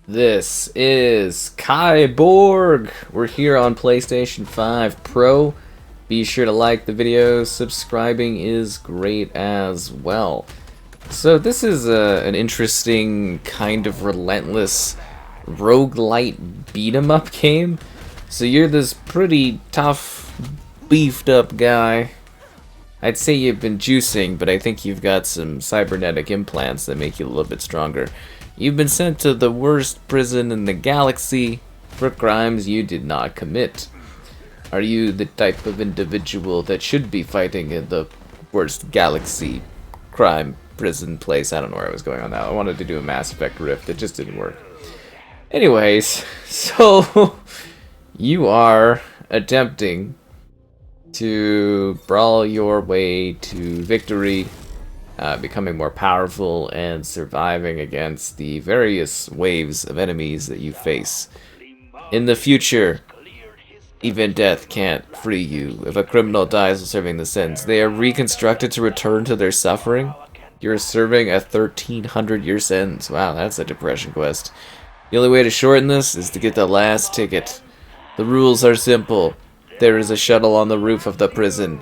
This is Kiborg. We're here on PlayStation 5 Pro. Be sure to like the video. Subscribing is great as well. So this is an interesting kind of relentless rogue-lite beat-em-up game. So you're this pretty tough, beefed-up guy. I'd say you've been juicing, but I think you've got some cybernetic implants that make you a little bit stronger. You've been sent to the worst prison in the galaxy for crimes you did not commit. Are you the type of individual that should be fighting in the worst galaxy crime prison place? I don't know where I was going on that. I wanted to do a Mass Effect riff. It just didn't work. Anyways, so you are attempting to brawl your way to victory, becoming more powerful and surviving against the various waves of enemies that you face. In the future, even death can't free you. If a criminal dies while serving the sentence, they are reconstructed to return to their suffering. You're serving a 1300-year sentence. Wow, that's a depression quest. The only way to shorten this is to get the last ticket. The rules are simple. There is a shuttle on the roof of the prison.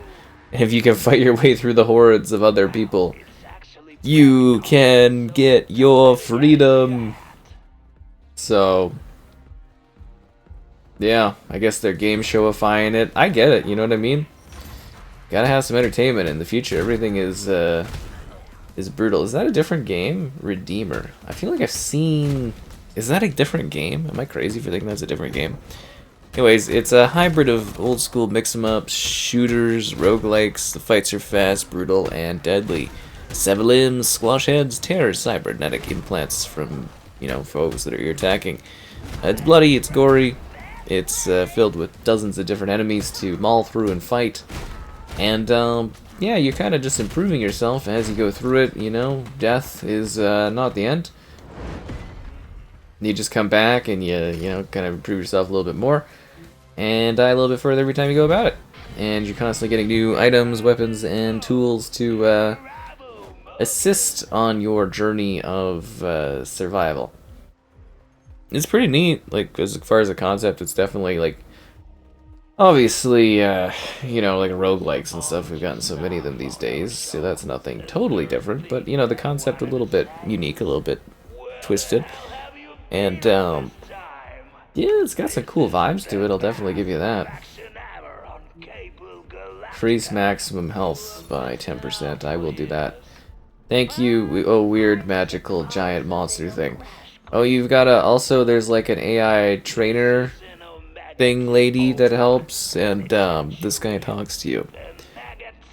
And if you can fight your way through the hordes of other people, you can get your freedom. So, yeah, I guess they're game showifying it. I get it, you know what I mean? Gotta have some entertainment in the future. Everything is brutal. Is that a different game? Redeemer. I feel like I've seen... Is that a different game? Am I crazy for thinking that's a different game? Anyways, it's a hybrid of old school mix-em-ups, shooters, roguelikes. The fights are fast, brutal, and deadly. Sever limbs, squash heads, tear cybernetic implants from, foes that are attacking. It's bloody, it's gory, it's filled with dozens of different enemies to maul through and fight. And, yeah, you're kind of just improving yourself as you go through it, Death is not the end. You just come back and you kind of improve yourself a little bit more. And die a little bit further every time you go about it. And you're constantly getting new items, weapons, and tools to assist on your journey of survival. It's pretty neat, like, as far as the concept. It's definitely, like, obviously, like roguelikes and stuff. We've gotten so many of them these days, so that's nothing totally different. But, the concept a little bit unique, a little bit twisted. And, yeah, it's got some cool vibes to it, I'll definitely give you that. Increase maximum health by 10%, I will do that. Thank you, oh weird magical giant monster thing. Oh, you've got also there's like an AI trainer thing lady that helps, and this guy talks to you.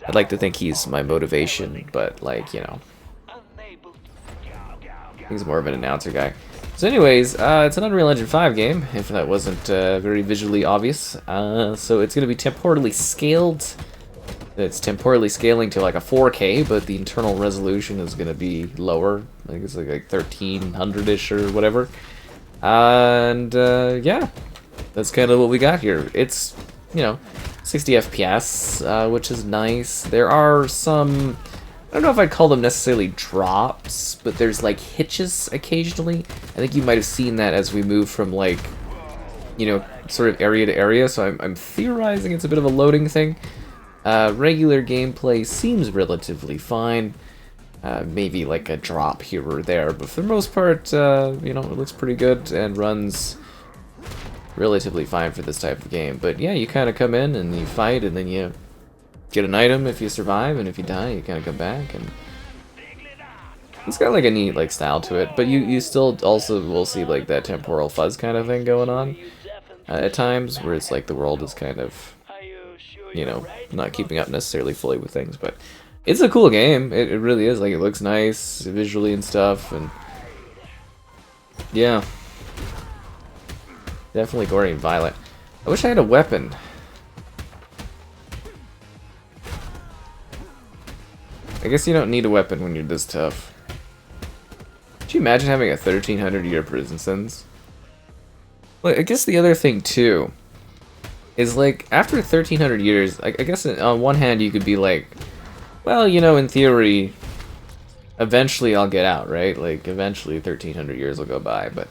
I'd like to think he's my motivation, but like, he's more of an announcer guy. So anyways, it's an Unreal Engine 5 game, if that wasn't very visually obvious. So it's going to be temporally scaled. It's temporally scaling to like a 4K, but the internal resolution is going to be lower. I think it's like 1300-ish or whatever. And yeah, that's kind of what we got here. It's, 60 FPS, which is nice. There are some... I don't know if I'd call them necessarily drops, but there's like hitches occasionally. I think you might have seen that as we move from like, sort of area to area, so I'm theorizing it's a bit of a loading thing. Regular gameplay seems relatively fine. Maybe like a drop here or there, but for the most part, it looks pretty good and runs relatively fine for this type of game. But yeah, you kind of come in and you fight, and then you get an item if you survive, and if you die, you kind of come back, and it's got like a neat like style to it. But you still also will see like that temporal fuzz kind of thing going on at times, where it's like the world is kind of, not keeping up necessarily fully with things. But it's a cool game. It really is. Like, it looks nice visually and stuff, and yeah, definitely gory and violent. I wish I had a weapon. I guess you don't need a weapon when you're this tough. Could you imagine having a 1300-year prison sentence? Well, I guess the other thing, too, is, like, after 1300 years, I guess on one hand you could be like, well, in theory, eventually I'll get out, right? Like, eventually 1300 years will go by, but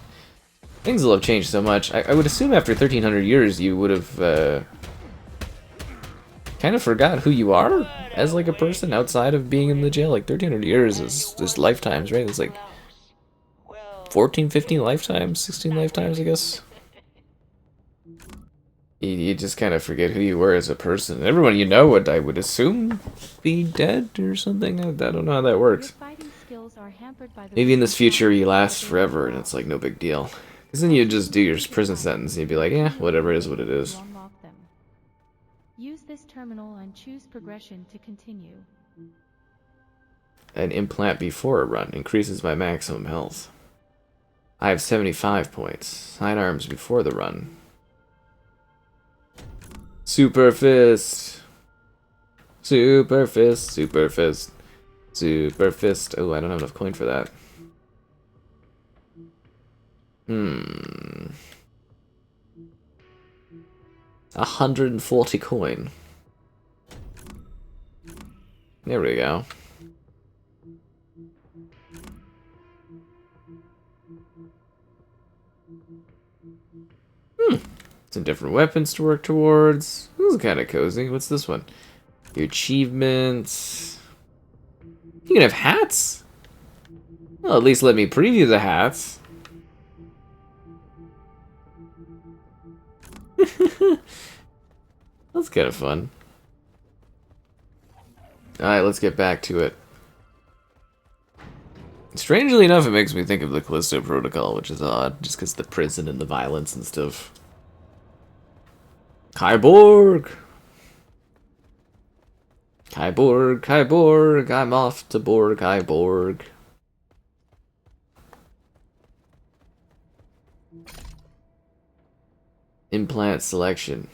Things will have changed so much. I would assume after 1300 years you would have kind of forgot who you are as like a person outside of being in the jail. Like 1300 years is lifetimes, right? It's like 14, 15 lifetimes, 16 lifetimes, I guess. You just kind of forget who you were as a person. Everyone you know would, I would assume, be dead or something. I don't know how that works. Maybe in this future you last forever and it's like no big deal. Because then you just do your prison sentence and you'd be like, yeah, whatever is what it is. Use this terminal and choose progression to continue. An implant before a run increases my maximum health. I have 75 points. Sidearms before the run. Super fist. Super fist. Super fist. Super fist. Oh, I don't have enough coin for that. 140 coin. There we go. Some different weapons to work towards. This is kind of cozy. What's this one? Your achievements. You can have hats? Well, at least let me preview the hats. That's kind of fun. Alright, let's get back to it. Strangely enough, it makes me think of the Callisto Protocol, which is odd, just because the prison and the violence and stuff. Kiborg! Kiborg, Kiborg, I'm off to Borg, Kiborg. Implant selection.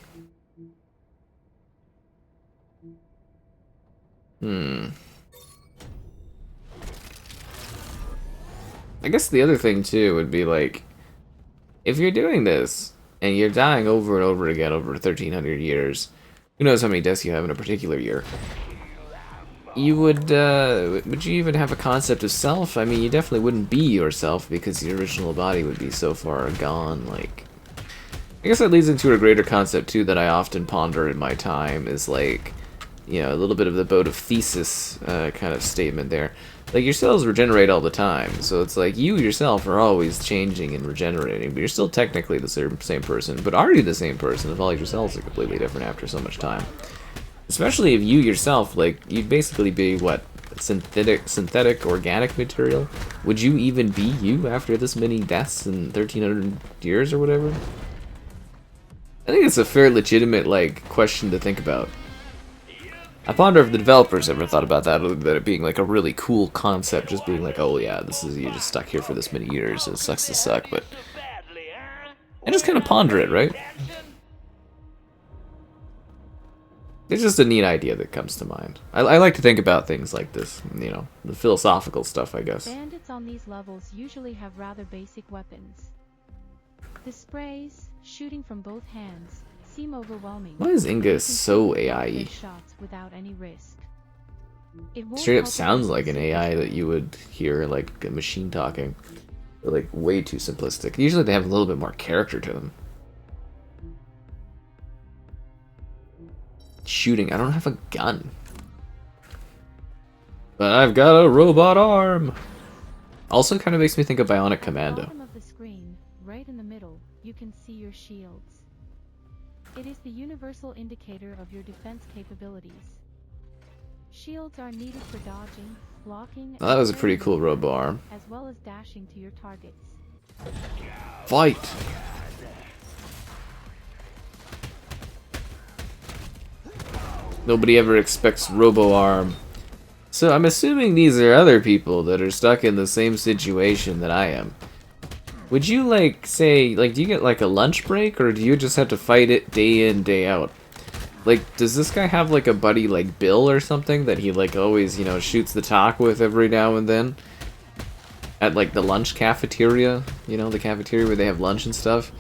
I guess the other thing too would be like, if you're doing this and you're dying over and over again over 1300 years, who knows how many deaths you have in a particular year, you would you even have a concept of self? I mean, you definitely wouldn't be yourself because your original body would be so far gone. Like, I guess that leads into a greater concept too that I often ponder in my time, is like, you know, a little bit of the boat of Thesis kind of statement there. Like, your cells regenerate all the time, so it's like you yourself are always changing and regenerating, but you're still technically the same person. But are you the same person if all your cells are completely different after so much time? Especially if you yourself, like, you'd basically be, what, synthetic organic material? Would you even be you after this many deaths in 1300 years or whatever? I think it's a fair legitimate, like, question to think about. I ponder if the developers ever thought about that, other than it being like a really cool concept, just being like, oh yeah, this is, you're just stuck here for this many years, it sucks to suck, but I just kind of ponder it, right? It's just a neat idea that comes to mind. I like to think about things like this, you know, the philosophical stuff, I guess. Bandits on these levels usually have rather basic weapons. The sprays, shooting from both hands, seem overwhelming. Why is Inga so AI-y? Shots without any risk. Straight up sounds like an AI that you would hear, like a machine talking. They're like way too simplistic. Usually they have a little bit more character to them. Shooting, I don't have a gun. But I've got a robot arm! Also kind of makes me think of Bionic Commando. At the bottom of the screen, right in the middle, you can see your shields. It is the universal indicator of your defense capabilities. Shields are needed for dodging, blocking, Oh, that was a pretty cool robo arm. as well as dashing to your targets. Fight! Nobody ever expects robo arm. So I'm assuming these are other people that are stuck in the same situation that I am. Would you, like, say, like, do you get, like, a lunch break, or do you just have to fight it day in, day out? Like, does this guy have, like, a buddy like Bill or something that he, like, always, you know, shoots the talk with every now and then? At, like, the lunch cafeteria? You know, the cafeteria where they have lunch and stuff?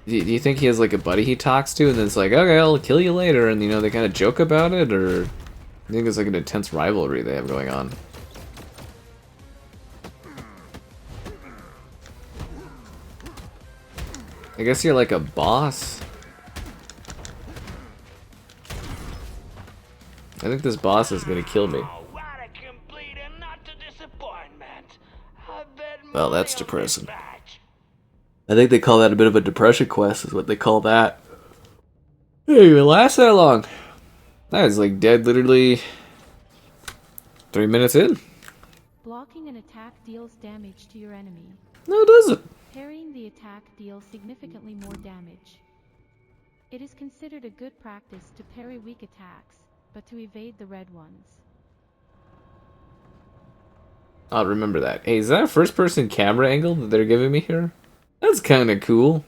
Do you think he has, like, a buddy he talks to, and then it's like, okay, I'll kill you later, and, you know, they kind of joke about it, or... I think it's, like, an intense rivalry they have going on. I guess you're like a boss. I think this boss is gonna kill me. Well, that's depressing. I think they call that a bit of a depression quest, is what they call that. It didn't even last that long. I was like dead literally 3 minutes in. Blocking an attack deals damage to your enemy. No, it doesn't. Parrying the attack deals significantly more damage. It is considered a good practice to parry weak attacks, but to evade the red ones. I'll remember that. Hey, is that a first-person camera angle that they're giving me here? That's kind of cool.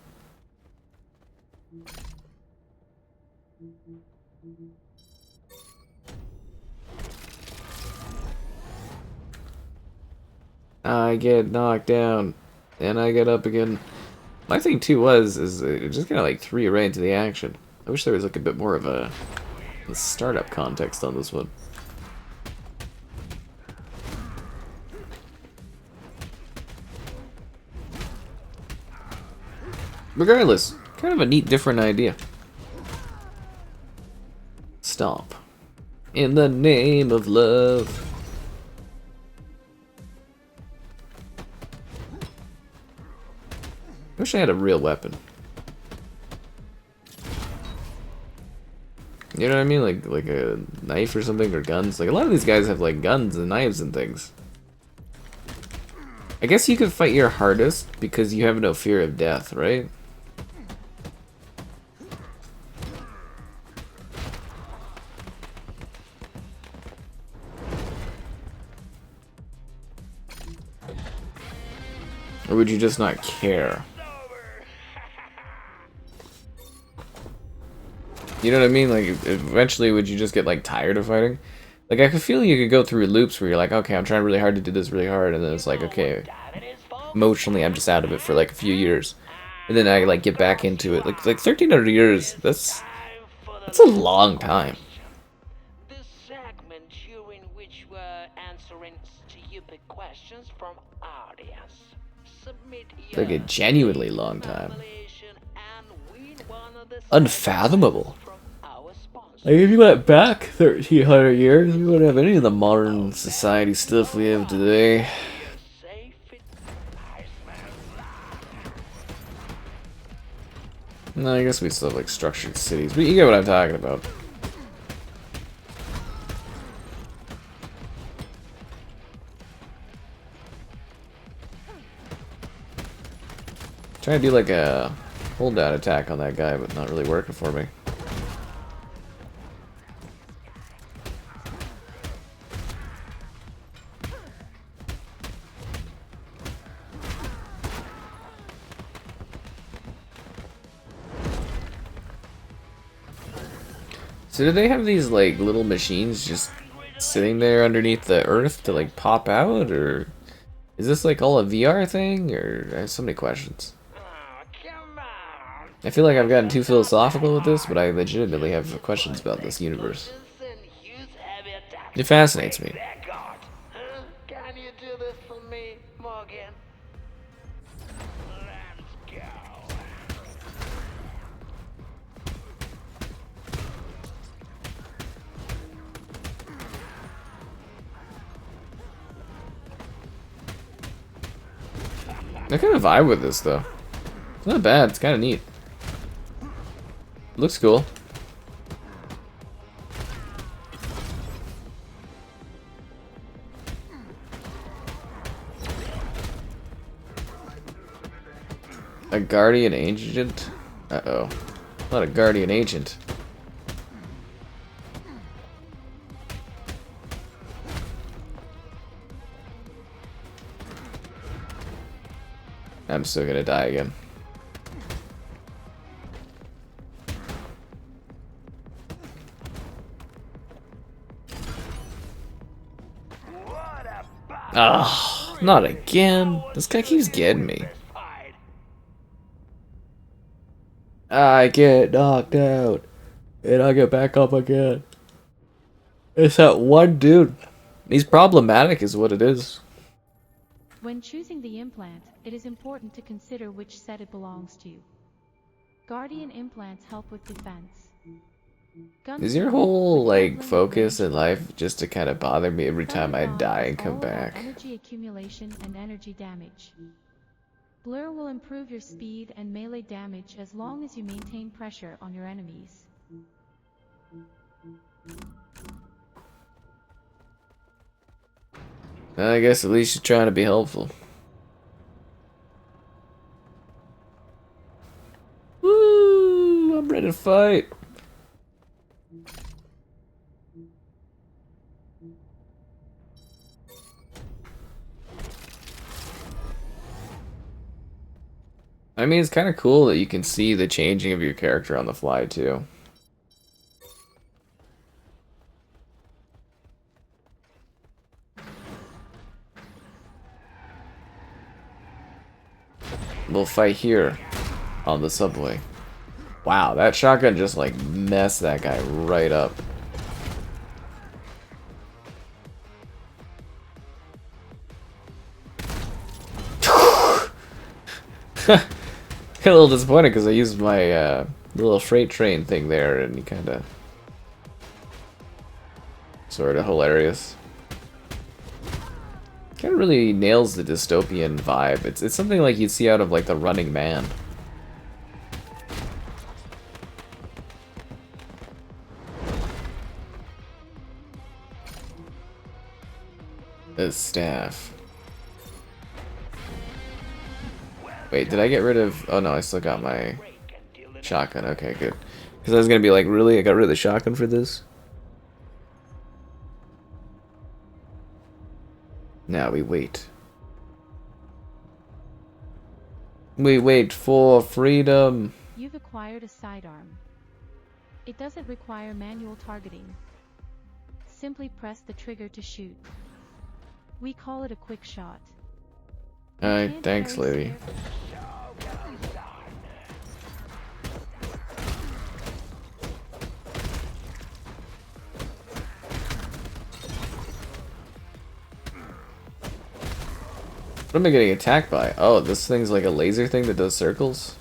I get knocked down, and I get up again. My thing too is it just kind of like threw you right into the action. I wish there was like a bit more of a startup context on this one. Regardless, kind of a neat, different idea. Stomp. In the name of love. I wish I had a real weapon. You know what I mean? Like a knife or something, or guns. Like a lot of these guys have like guns and knives and things. I guess you could fight your hardest because you have no fear of death, right? Or would you just not care? You know what I mean? Like, eventually would you just get like tired of fighting? Like, I could feel you could go through loops where you're like, okay, I'm trying really hard to do this really hard, and then it's like, okay, emotionally I'm just out of it for like a few years. And then I like get back into it. Like 1300 years, that's a long time. This segment during which we're answering stupid questions from audience. Submit your Like a genuinely long time. and win one of the Unfathomable. from our sponsor. Like, if you went back 1300 years, we wouldn't have any of the modern society stuff we have today. Safe it. No, I guess we still have like structured cities, but you get what I'm talking about. Trying to do like a hold down attack on that guy, but not really working for me. So do they have these like little machines just sitting there underneath the earth to like pop out, or is this like all a VR thing, or I have so many questions. Oh, come on. I feel like I've gotten too philosophical with this, but I legitimately have questions about this universe. It fascinates me. Can you do this for me, Morgan? Let's go. I kind of vibe with this though. It's not bad. It's kind of neat. Looks cool. A guardian agent? Uh-oh. Not a guardian agent. I'm still gonna die again. Ah, not again. This guy keeps getting me. I get knocked out, and I get back up again. It's that one dude. He's problematic is what it is. When choosing the implant, it is important to consider which set it belongs to. Guardian implants help with defense. Is your Gunsmithing, whole, like, recycling, focus in range life just to kind of bother me every time I Thunderdawn die is and come all about back? energy accumulation and energy damage. Blur will improve your speed and melee damage as long as you maintain pressure on your enemies. I guess at least you're trying to be helpful. Woo! I'm ready to fight. I mean, it's kind of cool that you can see the changing of your character on the fly, too. We'll fight here on the subway. Wow, that shotgun just like messed that guy right up. A little disappointed because I used my little freight train thing there and he kind of sort of hilarious. Kind of really nails the dystopian vibe. It's something like you'd see out of like The Running Man. The staff. Wait, did I get rid of... Oh no, I still got my shotgun. Okay, good. Because I was going to be like, really? I got rid of the shotgun for this? Now we wait. We wait for freedom. You've acquired a sidearm. It doesn't require manual targeting. Simply press the trigger to shoot. We call it a quick shot. Alright, thanks, lady. What am I getting attacked by? Oh, this thing's like a laser thing that does circles?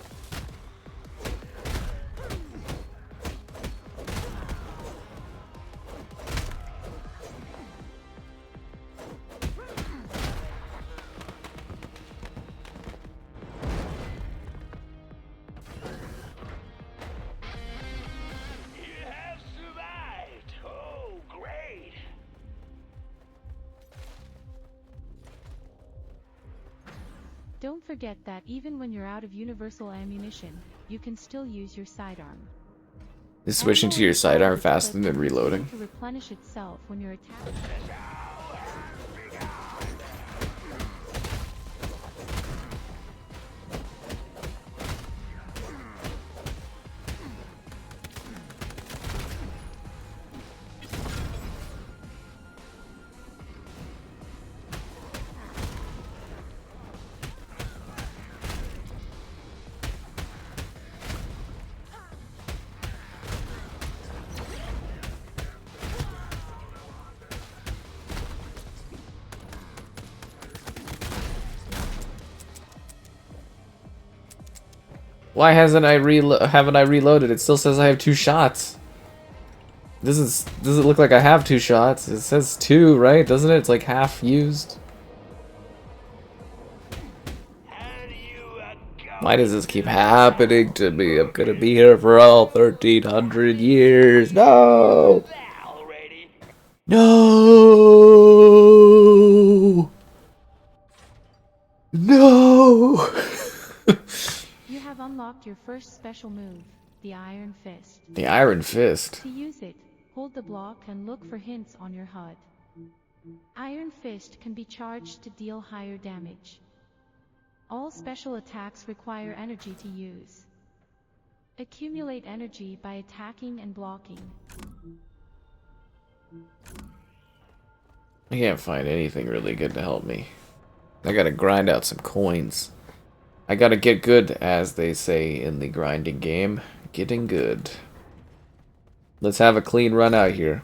Don't forget that even when you're out of universal ammunition, you can still use your sidearm. Is switching to your sidearm faster than reloading? To replenish itself when you're attacked. Why haven't I reloaded? It still says I have 2 shots. Does it look like I have 2 shots? It says 2, right? Doesn't it? It's like half used. Why does this keep happening to me? I'm gonna be here for all 1300 years. No! No! No! You have unlocked your first special move, the Iron Fist. The Iron Fist. To use it, hold the block and look for hints on your HUD. Iron Fist can be charged to deal higher damage. All special attacks require energy to use. Accumulate energy by attacking and blocking. I can't find anything really good to help me. I gotta grind out some coins. I gotta get good, as they say in the grinding game. Getting good. Let's have a clean run out here.